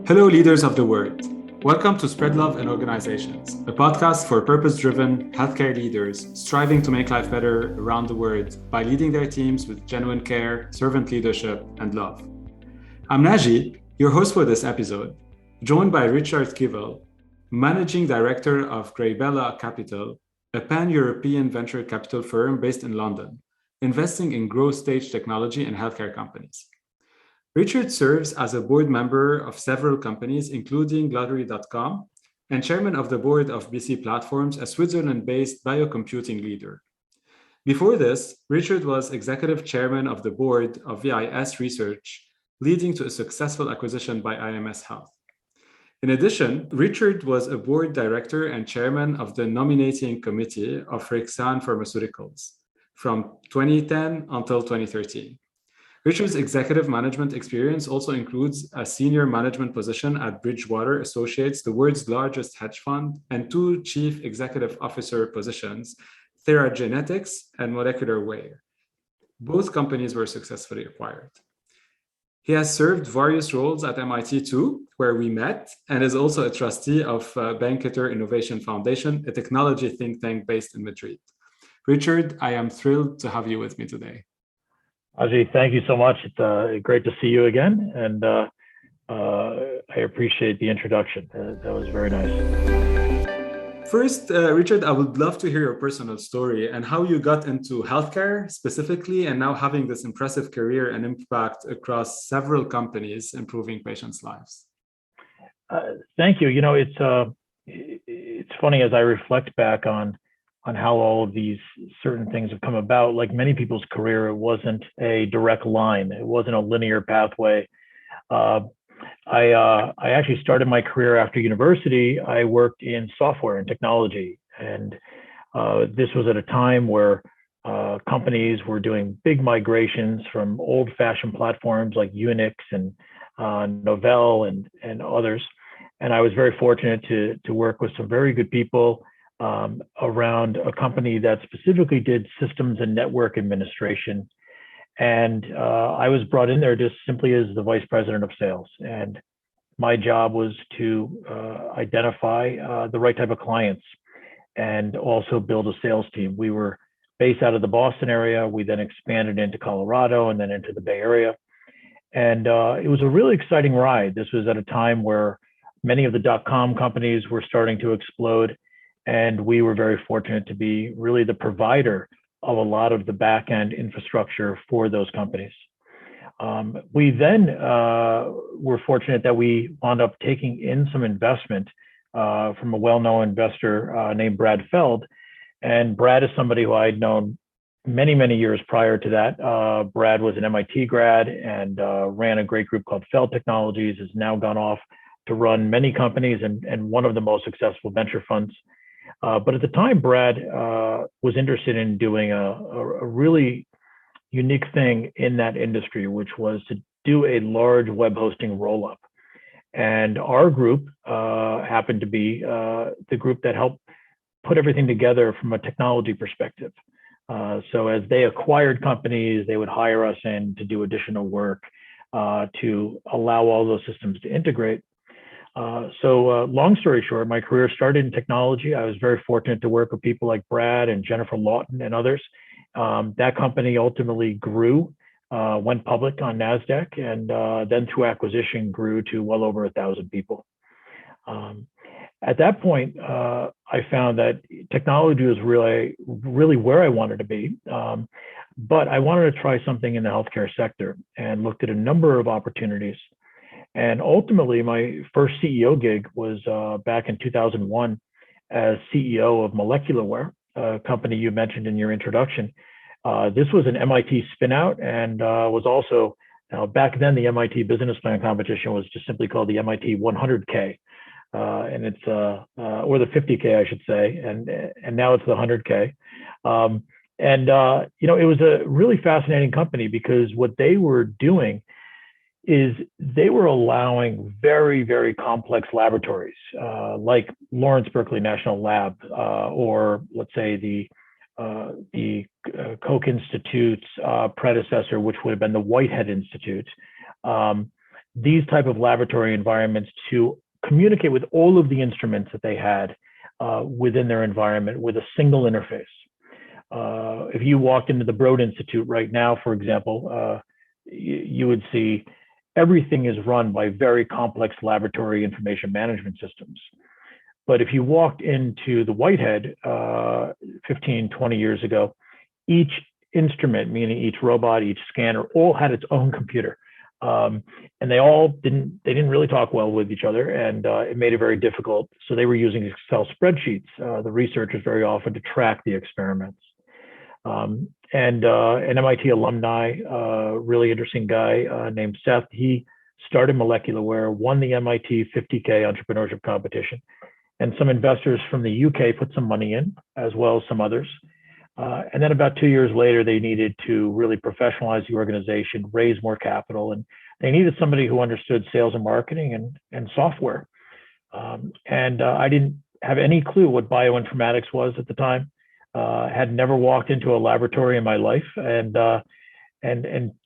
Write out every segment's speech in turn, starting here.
Hello, leaders of the world. Welcome to Spread Love in Organizations, a podcast for purpose-driven healthcare leaders striving to make life better around the world by leading their teams with genuine care, servant leadership, and love. I'm Naji, your host for this episode, joined by Richard Kivel, Managing Director of GrayBella Capital, a pan-European venture capital firm based in London, investing in growth stage technology and healthcare companies. Richard serves as a board member of several companies, including Lottery.com, and chairman of the board of BC Platforms, a Switzerland-based biocomputing leader. Before this, Richard was executive chairman of the board of VIS Research, leading to a successful acquisition by IMS Health. In addition, Richard was a board director and chairman of the nominating committee of Rexan Pharmaceuticals from 2010 until 2013. Richard's executive management experience also includes a senior management position at Bridgewater Associates, the world's largest hedge fund, and two chief executive officer positions, Theragenetics and Molecular Way. Both companies were successfully acquired. He has served various roles at MIT too, where we met, and is also a trustee of Banketer Innovation Foundation, a technology think tank based in Madrid. Richard, I am thrilled to have you with me today. Ajay, thank you so much. It's great to see you again, and I appreciate the introduction. That was very nice. First, Richard, I would love to hear your personal story and how you got into healthcare specifically, and now having this impressive career and impact across several companies, improving patients' lives. Thank you. You know, it's funny as I reflect back on how all of these certain things have come about. Like many people's career, it wasn't a direct line. It wasn't a linear pathway. I actually started my career after university. I worked in software and technology. And this was at a time where companies were doing big migrations from old-fashioned platforms like Unix and Novell and others. And I was very fortunate to work with some very good people around a company that specifically did systems and network administration. And I was brought in there just simply as the vice president of sales. And my job was to identify the right type of clients and also build a sales team. We were based out of the Boston area. We then expanded into Colorado and then into the Bay Area. And it was a really exciting ride. This was at a time where many of the .com companies were starting to explode. And we were very fortunate to be really the provider of a lot of the back-end infrastructure for those companies. We then were fortunate that we wound up taking in some investment from a well-known investor named Brad Feld. And Brad is somebody who I'd known many, many years prior to that. Brad was an MIT grad and ran a great group called Feld Technologies, has now gone off to run many companies and one of the most successful venture funds. But at the time, Brad was interested in doing a really unique thing in that industry, which was to do a large web hosting roll-up. And our group happened to be the group that helped put everything together from a technology perspective. So as they acquired companies, they would hire us in to do additional work to allow all those systems to integrate. So long story short, my career started in technology. I was very fortunate to work with people like Brad and Jennifer Lawton and others. That company ultimately grew, went public on NASDAQ, and then through acquisition grew to well over 1,000 people. At that point, I found that technology was really where I wanted to be. But I wanted to try something in the healthcare sector and looked at a number of opportunities. And ultimately, my first CEO gig was back in 2001 as CEO of Molecularware, a company you mentioned in your introduction. This was an MIT spinout and was also, back then, the MIT business plan competition was just simply called the MIT 100K. And it's, or the 50K, I should say. And now it's the 100K. It was a really fascinating company because what they were doing is they were allowing very, very complex laboratories like Lawrence Berkeley National Lab or let's say the Koch Institute's predecessor, which would have been the Whitehead Institute. these type of laboratory environments to communicate with all of the instruments that they had within their environment with a single interface. If you walked into the Broad Institute right now, for example, you would see everything is run by very complex laboratory information management systems. But if you walked into the Whitehead 15, 20 years ago, each instrument, meaning each robot, each scanner, all had its own computer. And they didn't really talk well with each other, and it made it very difficult. So they were using Excel spreadsheets, the researchers very often, to track the experiments. And an MIT alumni, really interesting guy named Seth, he started Molecularware, won the MIT 50K entrepreneurship competition, and some investors from the UK put some money in, as well as some others. And then about 2 years later, they needed to really professionalize the organization, raise more capital, and they needed somebody who understood sales and marketing and software. I didn't have any clue what bioinformatics was at the time. Had never walked into a laboratory in my life, and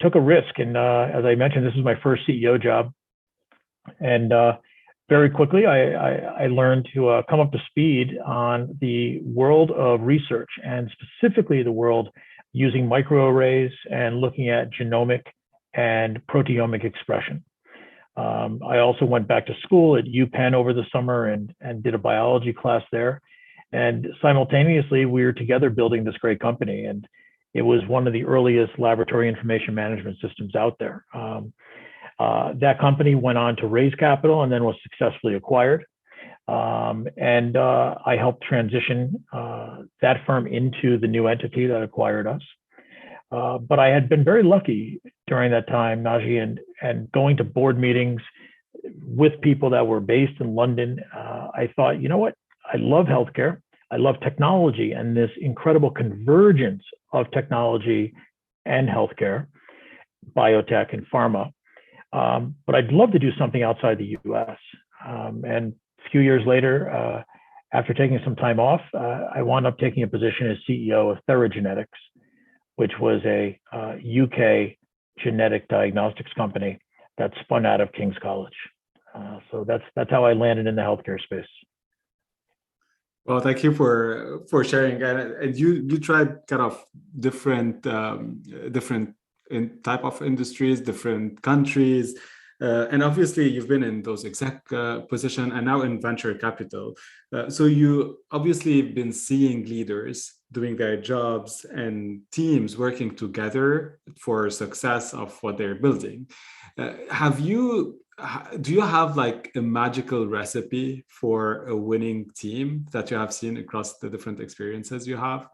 took a risk. And as I mentioned, this was my first CEO job, and very quickly I learned to come up to speed on the world of research, and specifically the world using microarrays and looking at genomic and proteomic expression. I also went back to school at UPenn over the summer and did a biology class there. And simultaneously, we were together building this great company. And it was one of the earliest laboratory information management systems out there. That company went on to raise capital and then was successfully acquired. I helped transition that firm into the new entity that acquired us. But I had been very lucky during that time, Naji, and going to board meetings with people that were based in London. I thought, you know what? I love healthcare. I love technology and this incredible convergence of technology and healthcare, biotech and pharma. But I'd love to do something outside the US. And a few years later, after taking some time off, I wound up taking a position as CEO of Theragenetics, which was a UK genetic diagnostics company that spun out of King's College. So that's how I landed in the healthcare space. Well, thank you for sharing. And you tried kind of different in type of industries, different countries, and obviously you've been in those exec position and now in venture capital. So you obviously been seeing leaders doing their jobs and teams working together for success of what they're building. Do you have like a magical recipe for a winning team that you have seen across the different experiences you have?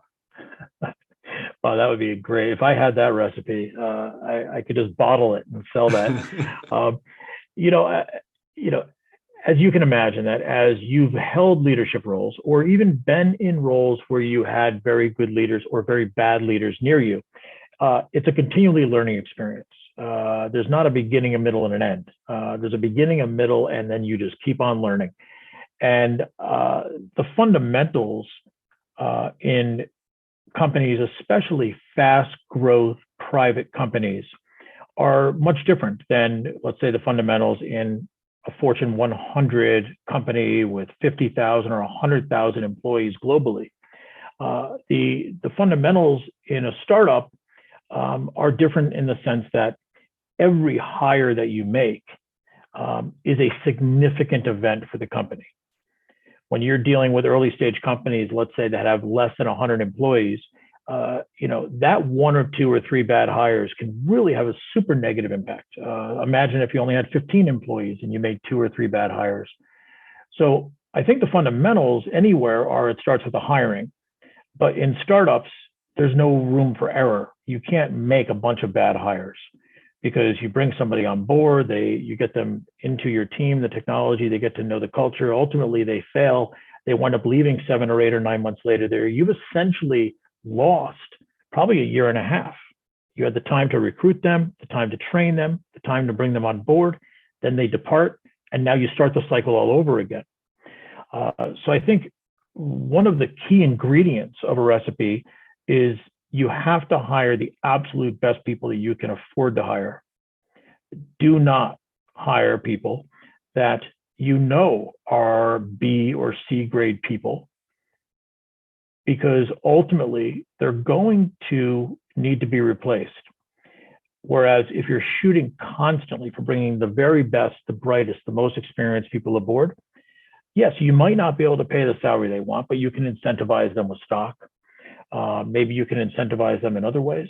Well, that would be great. If I had that recipe, I could just bottle it and sell that. As you can imagine, that as you've held leadership roles or even been in roles where you had very good leaders or very bad leaders near you, it's a continually learning experience. There's not a beginning, a middle, and an end. There's a beginning, a middle, and then you just keep on learning. And the fundamentals in companies, especially fast growth private companies, are much different than, let's say, the fundamentals in a Fortune 100 company with 50,000 or 100,000 employees globally. The fundamentals in a startup are different in the sense that every hire that you make is a significant event for the company. When you're dealing with early stage companies, let's say that have less than 100 employees, that one or two or three bad hires can really have a super negative impact. Imagine if you only had 15 employees and you made 2 or 3 bad hires. So I think the fundamentals anywhere are, it starts with the hiring, but in startups, there's no room for error. You can't make a bunch of bad hires because you bring somebody on board, you get them into your team, the technology, they get to know the culture. Ultimately, they fail. They wind up leaving 7 or 8 or 9 months later. You've essentially lost probably a year and a half. You had the time to recruit them, the time to train them, the time to bring them on board. Then they depart, and now you start the cycle all over again. So I think one of the key ingredients of a recipe is you have to hire the absolute best people that you can afford to hire. Do not hire people that you know are B or C grade people, because ultimately they're going to need to be replaced. Whereas if you're shooting constantly for bringing the very best, the brightest, the most experienced people aboard, yes, you might not be able to pay the salary they want, but you can incentivize them with stock. Maybe you can incentivize them in other ways.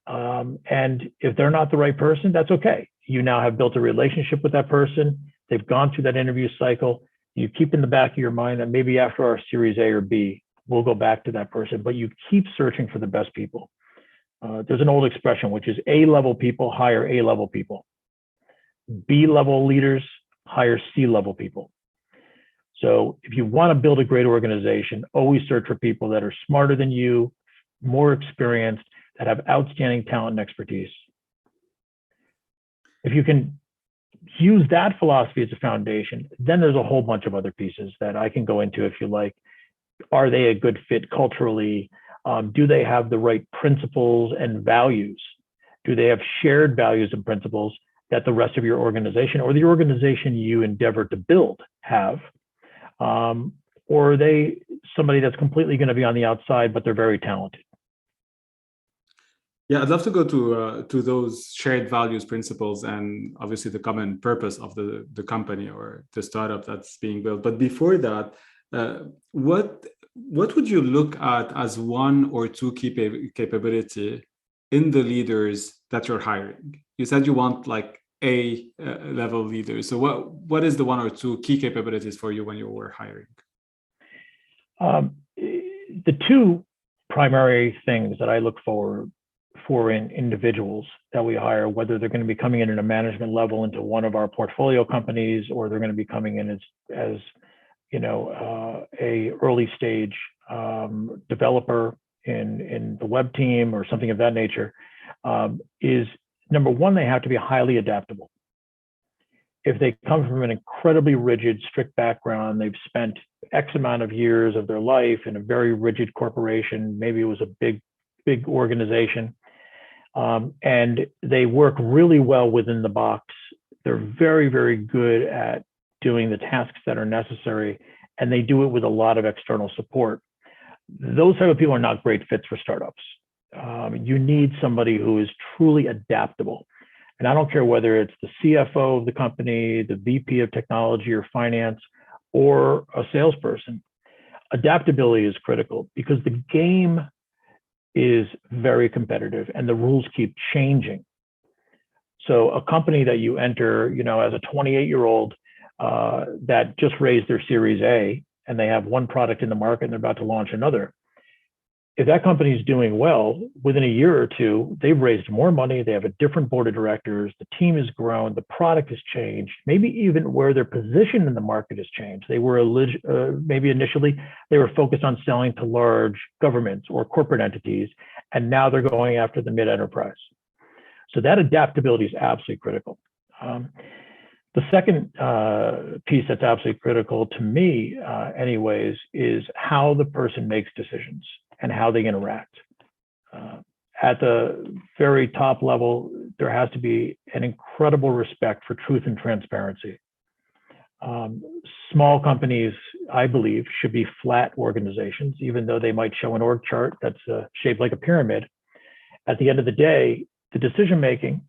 And if they're not the right person, that's okay. You now have built a relationship with that person. They've gone through that interview cycle. You keep in the back of your mind that maybe after our Series A or B, we'll go back to that person, but you keep searching for the best people. There's an old expression, which is A-level people hire A-level people. B-level leaders hire C-level people. So if you want to build a great organization, always search for people that are smarter than you, more experienced, that have outstanding talent and expertise. If you can use that philosophy as a foundation, then there's a whole bunch of other pieces that I can go into if you like. Are they a good fit culturally? Do they have the right principles and values? Do they have shared values and principles that the rest of your organization or the organization you endeavor to build have? Or are they somebody that's completely going to be on the outside, but they're very talented? Yeah, I'd love to go to those shared values, principles, and obviously the common purpose of the company or the startup that's being built. But before that, what would you look at as one or two key capability in the leaders that you're hiring? You said you want like A level leaders. So what is the one or two key capabilities for you when you were hiring? The two primary things that I look for in individuals that we hire, whether they're going to be coming in at a management level into one of our portfolio companies, or they're going to be coming in as a early stage developer in the web team or something of that nature, is number one, they have to be highly adaptable. If they come from an incredibly rigid, strict background, they've spent X amount of years of their life in a very rigid corporation, maybe it was a big organization, and they work really well within the box. They're very, very good at doing the tasks that are necessary, and they do it with a lot of external support. Those type of people are not great fits for startups. You need somebody who is truly adaptable. And I don't care whether it's the CFO of the company, the VP of technology or finance, or a salesperson. Adaptability is critical because the game is very competitive and the rules keep changing. So a company that you enter, as a 28-year-old that just raised their Series A and they have one product in the market and they're about to launch another, if that company is doing well, within a year or two, they've raised more money, they have a different board of directors, the team has grown, the product has changed, maybe even where their position in the market has changed. They were maybe initially they were focused on selling to large governments or corporate entities, and now they're going after the mid-enterprise. So that adaptability is absolutely critical. The second piece that's absolutely critical to me, anyways, is how the person makes decisions and how they interact. At the very top level, there has to be an incredible respect for truth and transparency. Small companies, I believe, should be flat organizations, even though they might show an org chart that's shaped like a pyramid. At the end of the day, the decision-making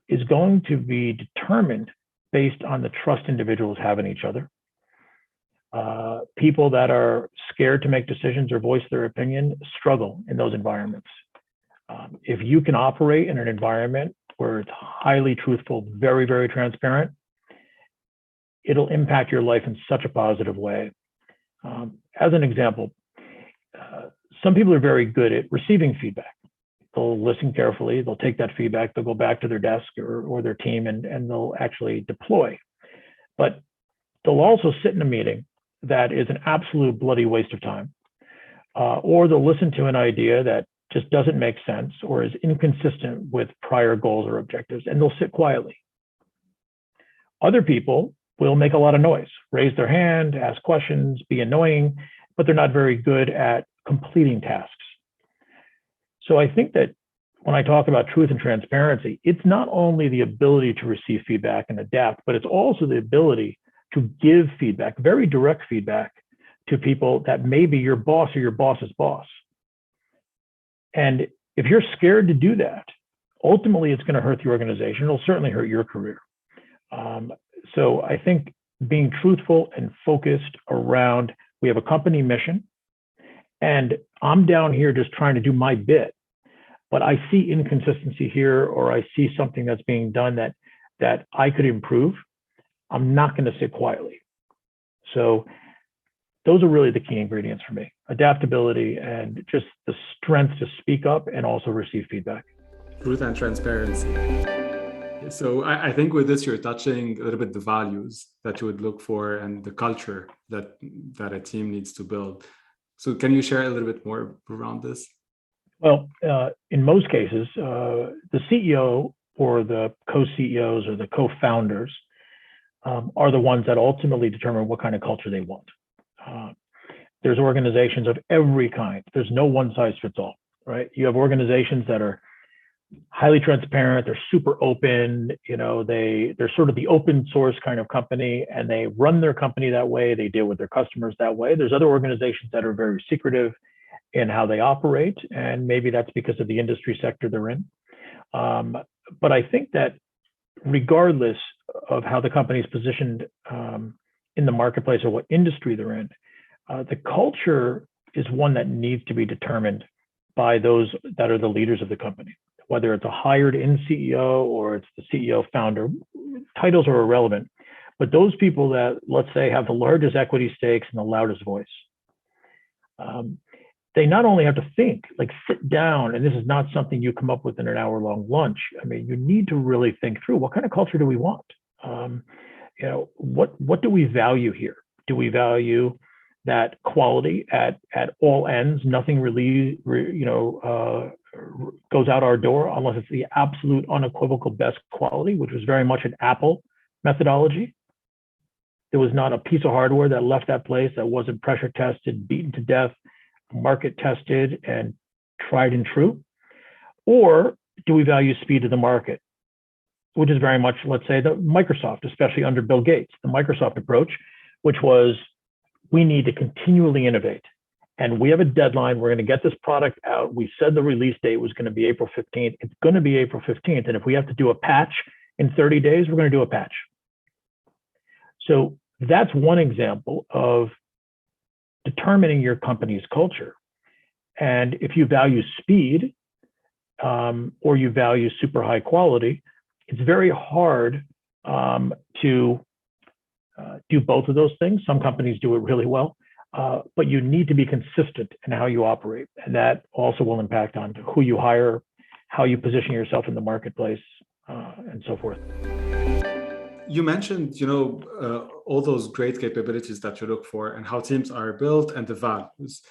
is going to be determined based on the trust individuals have in each other. People that are scared to make decisions or voice their opinion struggle in those environments. If you can operate in an environment where it's highly truthful, very, very transparent, it'll impact your life in such a positive way. As an example, some people are very good at receiving feedback. They'll listen carefully, they'll take that feedback, they'll go back to their desk or their team and they'll actually deploy. But they'll also sit in a meeting that is an absolute bloody waste of time. Or they'll listen to an idea that just doesn't make sense or is inconsistent with prior goals or objectives, and they'll sit quietly. Other people will make a lot of noise, raise their hand, ask questions, be annoying, but they're not very good at completing tasks. So I think that when I talk about truth and transparency, it's not only the ability to receive feedback and adapt, but it's also the ability to give feedback, very direct feedback, to people that may be your boss or your boss's boss. And if you're scared to do that, ultimately it's going to hurt the organization. It'll certainly hurt your career. So I think being truthful and focused around, we have a company mission, and I'm down here just trying to do my bit, but I see inconsistency here, or I see something that's being done that I could improve. I'm not going to sit quietly. So those are really the key ingredients for me: adaptability and just the strength to speak up and also receive feedback. Truth and transparency. So I think with this, you're touching a little bit the values that you would look for and the culture that a team needs to build. So can you share a little bit more around this? Well, in most cases, the CEO or the co-CEOs or the co-founders are the ones that ultimately determine what kind of culture they want. There's organizations of every kind. There's no one size fits all, right? You have organizations that are highly transparent, they're super open, they're sort of the open source kind of company, and they run their company that way, they deal with their customers that way. There's other organizations that are very secretive in how they operate, and maybe that's because of the industry sector they're in. But I think that regardless of how the company is positioned in the marketplace or what industry they're in, the culture is one that needs to be determined by those that are the leaders of the company. Whether it's a hired-in CEO or it's the CEO founder, titles are irrelevant. But those people that, let's say, have the largest equity stakes and the loudest voice, they not only have to think, like sit down, and this is not something you come up with in an hour-long lunch. I mean, you need to really think through, what kind of culture do we want? What do we value here? Do we value that quality at all ends? Nothing really, goes out our door unless it's the absolute unequivocal best quality, which was very much an Apple methodology. There was not a piece of hardware that left that place that wasn't pressure tested, beaten to death, market tested, and tried and true. Or do we value speed of the market, which is very much, let's say, the Microsoft, especially under Bill Gates, the Microsoft approach, which was, we need to continually innovate. And we have a deadline. We're going to get this product out. We said the release date was going to be April 15th. It's going to be April 15th. And if we have to do a patch in 30 days, we're going to do a patch. So that's one example of determining your company's culture. And if you value speed or you value super high quality, it's very hard to do both of those things. Some companies do it really well. But you need to be consistent in how you operate. And that also will impact on who you hire, how you position yourself in the marketplace, and so forth. You mentioned, all those great capabilities that you look for and how teams are built and the values.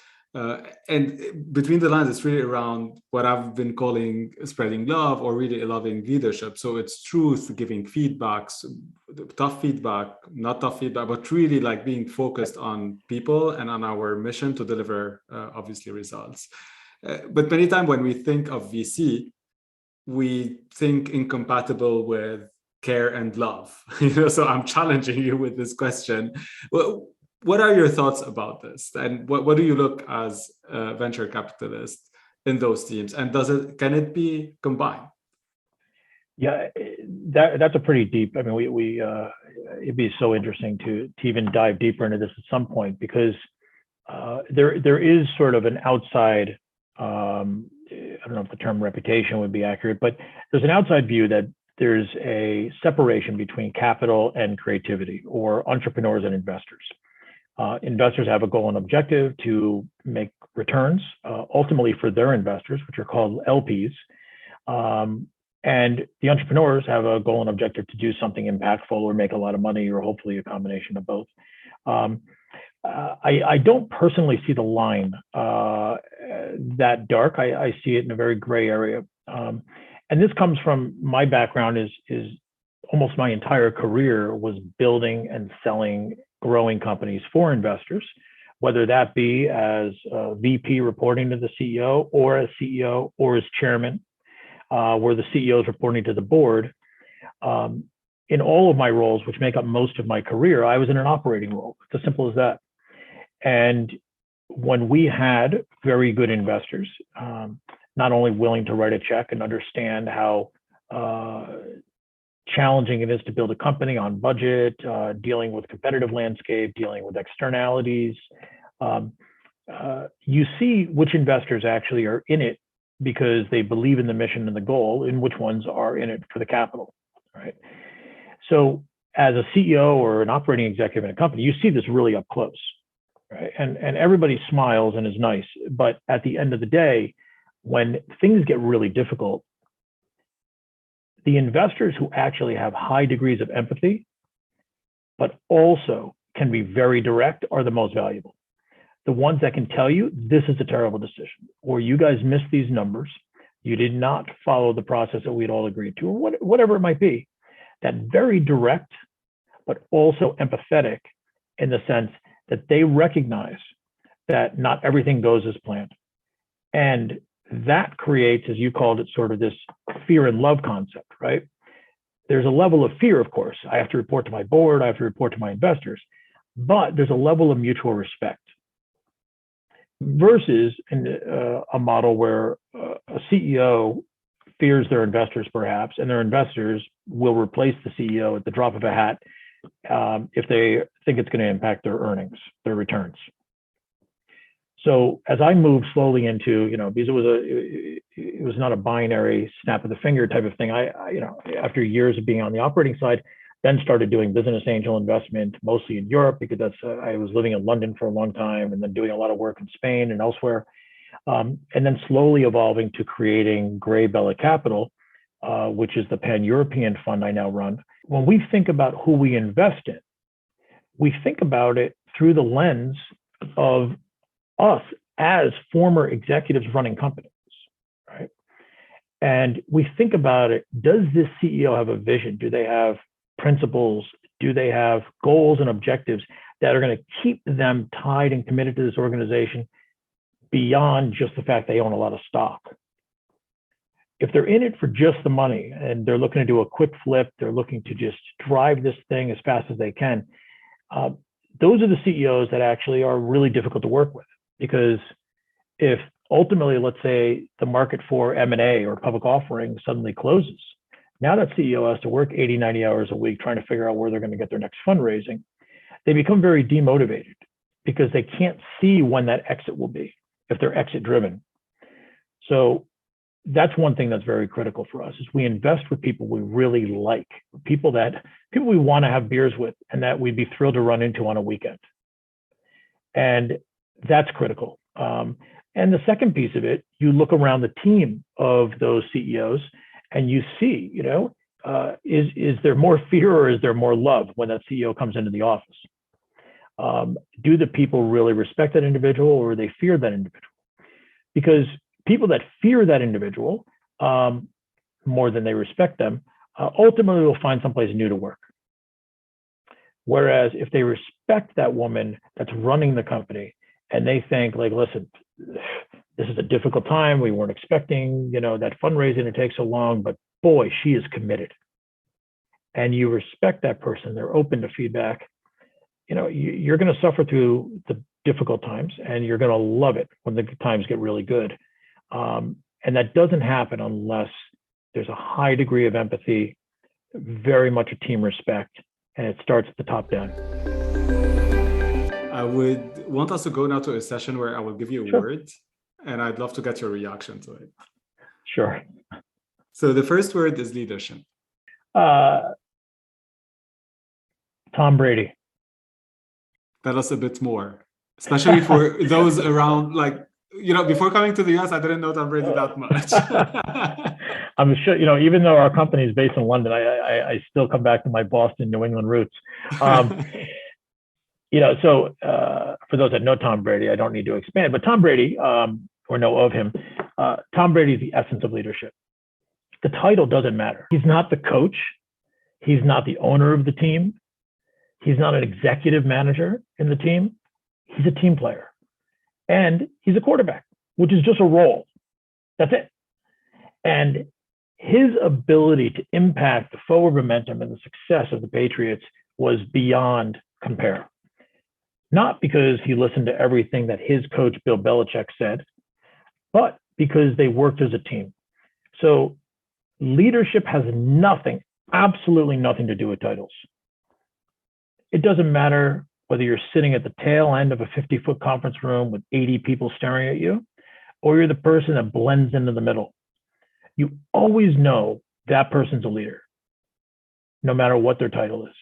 And between the lines, it's really around what I've been calling spreading love or really loving leadership. So it's truth, giving feedbacks, tough feedback, not tough feedback, but really like being focused on people and on our mission to deliver, obviously, results. But many times when we think of VC, we think incompatible with care and love. So I'm challenging you with this question. Well, what are your thoughts about this? And what do you look as a venture capitalist in those teams? And can it be combined? Yeah, that's a pretty deep. I mean, it'd be so interesting to even dive deeper into this at some point, because there is sort of an outside. I don't know if the term reputation would be accurate, but there's an outside view that there's a separation between capital and creativity, or entrepreneurs and investors. Investors have a goal and objective to make returns, ultimately for their investors, which are called LPs. And the entrepreneurs have a goal and objective to do something impactful or make a lot of money, or hopefully a combination of both. I don't personally see the line that dark. I see it in a very gray area. And this comes from my background is almost my entire career was building and selling growing companies for investors, whether that be as a VP reporting to the CEO, or as CEO, or as chairman. where the CEO is reporting to the board. In all of my roles, which make up most of my career, I was in an operating role. It's as simple as that. And when we had very good investors, not only willing to write a check and understand how challenging it is to build a company on budget, dealing with competitive landscape, dealing with externalities, you see which investors actually are in it because they believe in the mission and the goal, and which ones are in it for the capital, right? So as a CEO or an operating executive in a company, you see this really up close, right? And everybody smiles and is nice, but at the end of the day, when things get really difficult, the investors who actually have high degrees of empathy, but also can be very direct, are the most valuable. The ones that can tell you, this is a terrible decision, or you guys missed these numbers, you did not follow the process that we'd all agreed to, or whatever it might be. That very direct, but also empathetic in the sense that they recognize that not everything goes as planned. And that creates, as you called it, sort of this fear and love concept, right? There's a level of fear, of course. I have to report to my board, I have to report to my investors, but there's a level of mutual respect versus a model where a CEO fears their investors perhaps, and their investors will replace the CEO at the drop of a hat if they think it's going to impact their earnings, their returns. So as I moved slowly into, because it was not a binary snap of the finger type of thing. I after years of being on the operating side, then started doing business angel investment, mostly in Europe, because I was living in London for a long time, and then doing a lot of work in Spain and elsewhere. And then slowly evolving to creating GrayBella Capital, which is the pan-European fund I now run. When we think about who we invest in, we think about it through the lens of us as former executives running companies, right? And we think about it, does this CEO have a vision? Do they have principles? Do they have goals and objectives that are going to keep them tied and committed to this organization beyond just the fact they own a lot of stock? If they're in it for just the money and they're looking to do a quick flip, they're looking to just drive this thing as fast as they can, those are the CEOs that actually are really difficult to work with. Because if ultimately, let's say the market for M&A or public offering suddenly closes, now that CEO has to work 80, 90 hours a week trying to figure out where they're going to get their next fundraising. They become very demotivated because they can't see when that exit will be, if they're exit driven. So that's one thing that's very critical for us, is we invest with people we really like, people we want to have beers with and that we'd be thrilled to run into on a weekend. And that's critical. And the second piece of it, you look around the team of those CEOs and you see, is there more fear or is there more love when that CEO comes into the office? Do the people really respect that individual, or they fear that individual? Because people that fear that individual more than they respect them, ultimately will find someplace new to work. Whereas if they respect that woman that's running the company, and they think like, listen, this is a difficult time. We weren't expecting, that fundraising to take so long, but boy, she is committed. And you respect that person. They're open to feedback. You're going to suffer through the difficult times, and you're going to love it when the times get really good. And that doesn't happen unless there's a high degree of empathy, very much a team respect, and it starts at the top down. I would want us to go now to a session where I will give you a word, and I'd love to get your reaction to it. Sure. So the first word is leadership. Tom Brady. Tell us a bit more, especially for those around, before coming to the US, I didn't know Tom Brady that much. I'm sure, even though our company is based in London, I still come back to my Boston, New England roots. So for those that know Tom Brady, I don't need to expand, but Tom Brady, or know of him, Tom Brady is the essence of leadership. The title doesn't matter. He's not the coach. He's not the owner of the team. He's not an executive manager in the team. He's a team player. And he's a quarterback, which is just a role. That's it. And his ability to impact the forward momentum and the success of the Patriots was beyond compare. Not because he listened to everything that his coach, Bill Belichick, said, but because they worked as a team. So leadership has nothing, absolutely nothing to do with titles. It doesn't matter whether you're sitting at the tail end of a 50-foot conference room with 80 people staring at you, or you're the person that blends into the middle. You always know that person's a leader, no matter what their title is.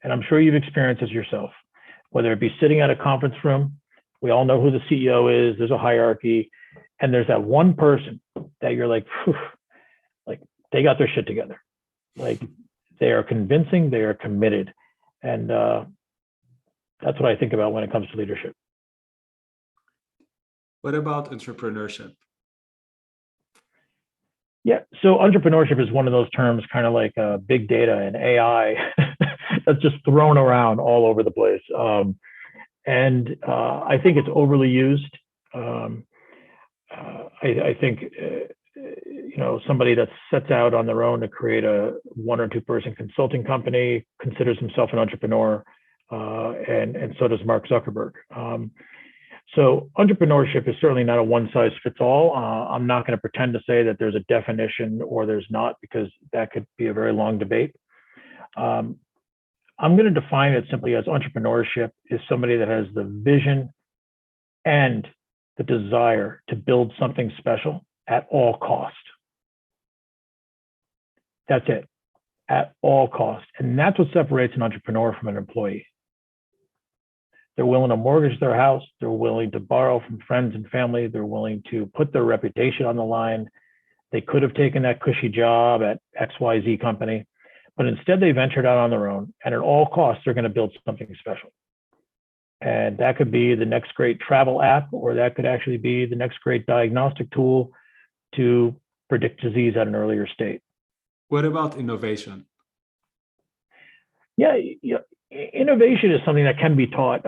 And I'm sure you've experienced this yourself, whether it be sitting at a conference room, we all know who the CEO is, there's a hierarchy, and there's that one person that you're like, like they got their shit together. Like they are convincing, they are committed. And that's what I think about when it comes to leadership. What about entrepreneurship? Yeah, so entrepreneurship is one of those terms, kind of like big data and AI, that's just thrown around all over the place. And I think it's overly used. I think, somebody that sets out on their own to create a 1 or 2 person consulting company considers himself an entrepreneur, and so does Mark Zuckerberg. So entrepreneurship is certainly not a one size fits all. I'm not going to pretend to say that there's a definition or there's not, because that could be a very long debate. I'm going to define it simply as entrepreneurship is somebody that has the vision and the desire to build something special at all cost. That's it, at all cost. And that's what separates an entrepreneur from an employee. They're willing to mortgage their house. They're willing to borrow from friends and family. They're willing to put their reputation on the line. They could have taken that cushy job at XYZ company, but instead they ventured out on their own, and at all costs, they're going to build something special. And that could be the next great travel app, or that could actually be the next great diagnostic tool to predict disease at an earlier state. What about innovation? Yeah, innovation is something that can be taught.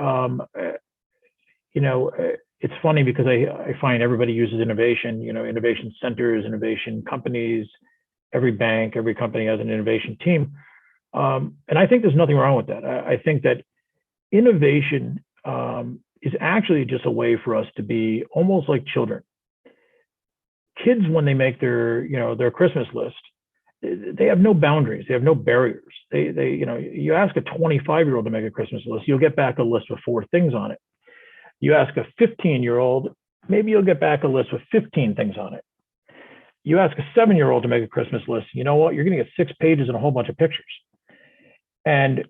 It's funny because I find everybody uses innovation, innovation centers, innovation companies, every bank, every company has an innovation team. And I think there's nothing wrong with that. I think that innovation is actually just a way for us to be almost like children. Kids, when they make their Christmas list, they have no boundaries. They have no barriers. You ask a 25-year-old to make a Christmas list, you'll get back a list with 4 things on it. You ask a 15-year-old, maybe you'll get back a list with 15 things on it. You ask a 7-year-old to make a Christmas list, you know what? You're going to get 6 pages and a whole bunch of pictures. And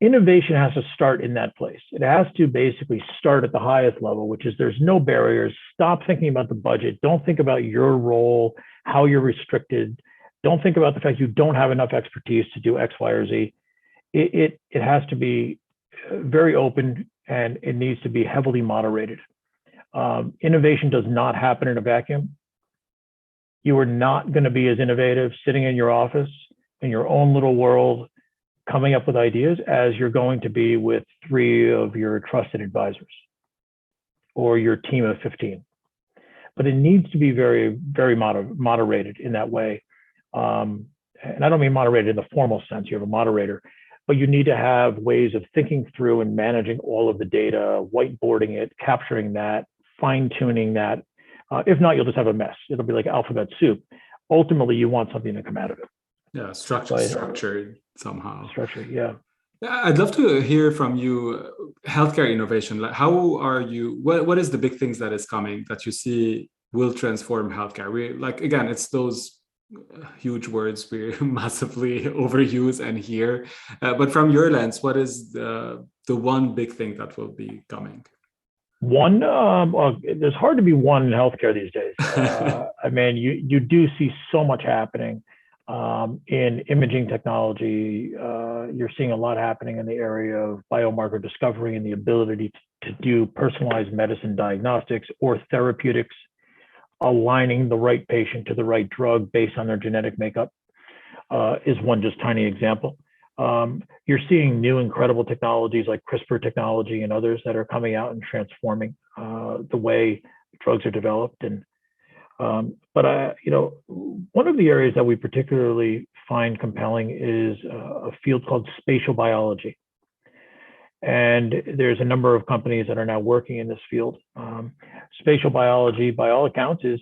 innovation has to start in that place. It has to basically start at the highest level, which is there's no barriers. Stop thinking about the budget. Don't think about your role, how you're restricted. Don't think about the fact you don't have enough expertise to do X, Y, or Z. It has to be very open, and it needs to be heavily moderated. Innovation does not happen in a vacuum. You are not going to be as innovative sitting in your office in your own little world, coming up with ideas, as you're going to be with 3 of your trusted advisors or your team of 15. But it needs to be very, very moderated in that way. And I don't mean moderated in the formal sense, you have a moderator, but you need to have ways of thinking through and managing all of the data, whiteboarding it, capturing that, fine-tuning that. If not, you'll just have a mess. It'll be like alphabet soup. Ultimately, you want something to come out of it. Yeah, structured somehow. Structured, yeah. I'd love to hear from you, healthcare innovation. Like, how are you? What is the big things that is coming that you see will transform healthcare? Again, it's those huge words we massively overuse and hear. But from your lens, what is the one big thing that will be coming? One, there's hard to be one in healthcare these days. I mean, you do see so much happening in imaging technology. You're seeing a lot happening in the area of biomarker discovery and the ability to do personalized medicine diagnostics or therapeutics, aligning the right patient to the right drug based on their genetic makeup is one just tiny example. You're seeing new incredible technologies like CRISPR technology and others that are coming out and transforming the way drugs are developed. And One of the areas that we particularly find compelling is a field called spatial biology. And there's a number of companies that are now working in this field. Spatial biology, by all accounts, is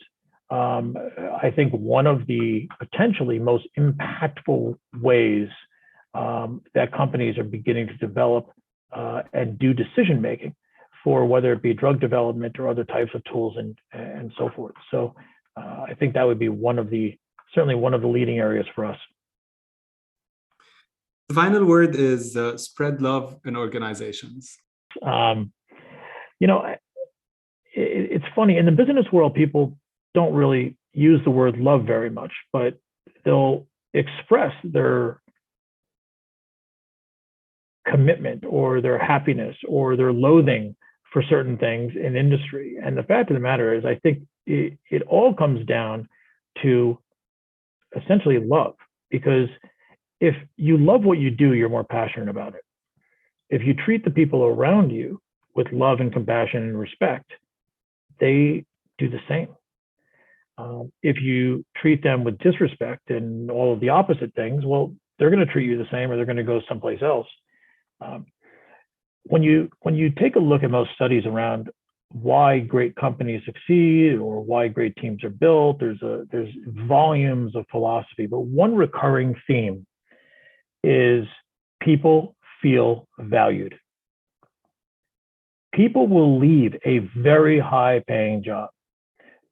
I think one of the potentially most impactful ways that companies are beginning to develop and do decision making for whether it be drug development or other types of tools and so forth. So I think that would be certainly one of the leading areas for us. The final word is spread love in organizations. It's funny, in the business world, people don't really use the word love very much, but they'll express their commitment or their happiness or their loathing for certain things in industry. And the fact of the matter is, I think it all comes down to essentially love, because if you love what you do, you're more passionate about it. If you treat the people around you with love and compassion and respect, they do the same. If you treat them with disrespect and all of the opposite things, well, they're going to treat you the same, or they're going to go someplace else. When you take a look at most studies around why great companies succeed or why great teams are built, there's volumes of philosophy, but one recurring theme is people feel valued. People will leave a very high paying job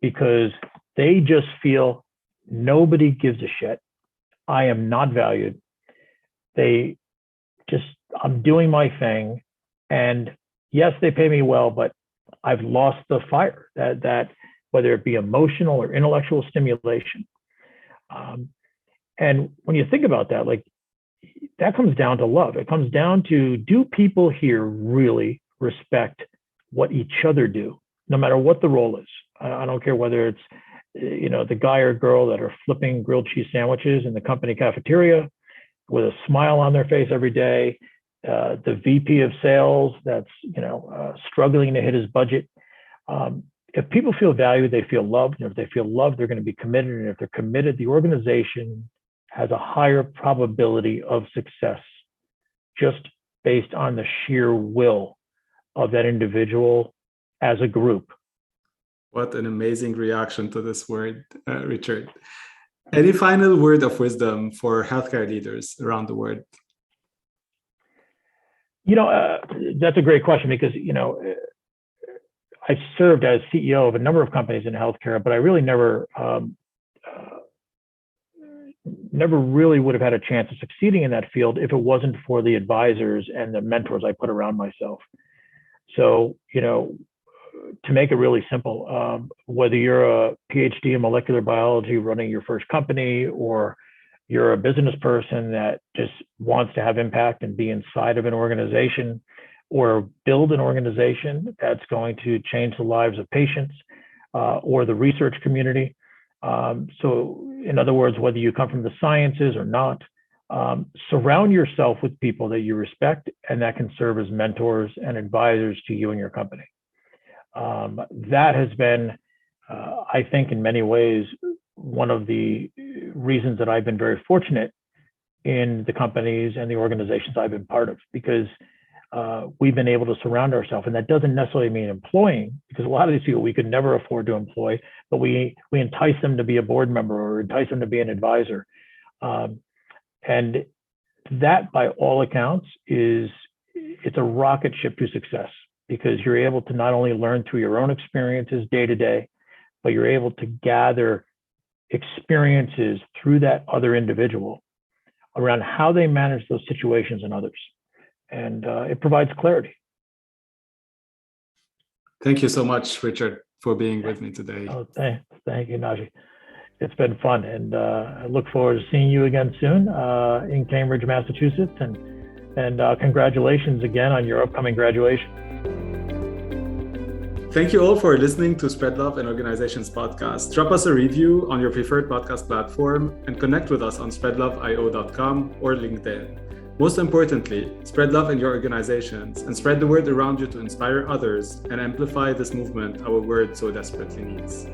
because they just feel nobody gives a shit. I am not valued. I'm doing my thing. And yes, they pay me well, but I've lost the fire that whether it be emotional or intellectual stimulation. And when you think about that, like, that comes down to love. It comes down to, do people here really respect what each other do, no matter what the role is? I don't care whether it's, the guy or girl that are flipping grilled cheese sandwiches in the company cafeteria with a smile on their face every day, the VP of sales that's, struggling to hit his budget. If people feel valued, they feel loved. And if they feel loved, they're going to be committed. And if they're committed, the organization has a higher probability of success just based on the sheer will of that individual as a group. What an amazing reaction to this word, Richard. Any final word of wisdom for healthcare leaders around the world? That's a great question, because, I served as CEO of a number of companies in healthcare, but I really never really would have had a chance of succeeding in that field if it wasn't for the advisors and the mentors I put around myself. So, to make it really simple, whether you're a PhD in molecular biology running your first company, or you're a business person that just wants to have impact and be inside of an organization, or build an organization that's going to change the lives of patients or the research community. So in other words, whether you come from the sciences or not, surround yourself with people that you respect and that can serve as mentors and advisors to you and your company. That has been, I think, in many ways, one of the reasons that I've been very fortunate in the companies and the organizations I've been part of, because we've been able to surround ourselves. And that doesn't necessarily mean employing, because a lot of these people we could never afford to employ, but we entice them to be a board member or entice them to be an advisor. And that, by all accounts, it's a rocket ship to success, because you're able to not only learn through your own experiences day to day, but you're able to gather experiences through that other individual around how they manage those situations in others. And it provides clarity. Thank you so much, Richard, for being with me today. Oh, thank you, Naji. It's been fun, and I look forward to seeing you again soon in Cambridge, Massachusetts, and congratulations again on your upcoming graduation. Thank you all for listening to Spread Love in Organizations podcast. Drop us a review on your preferred podcast platform and connect with us on SpreadLoveIO.com or LinkedIn. Most importantly, spread love in your organizations and spread the word around you to inspire others and amplify this movement our world so desperately needs.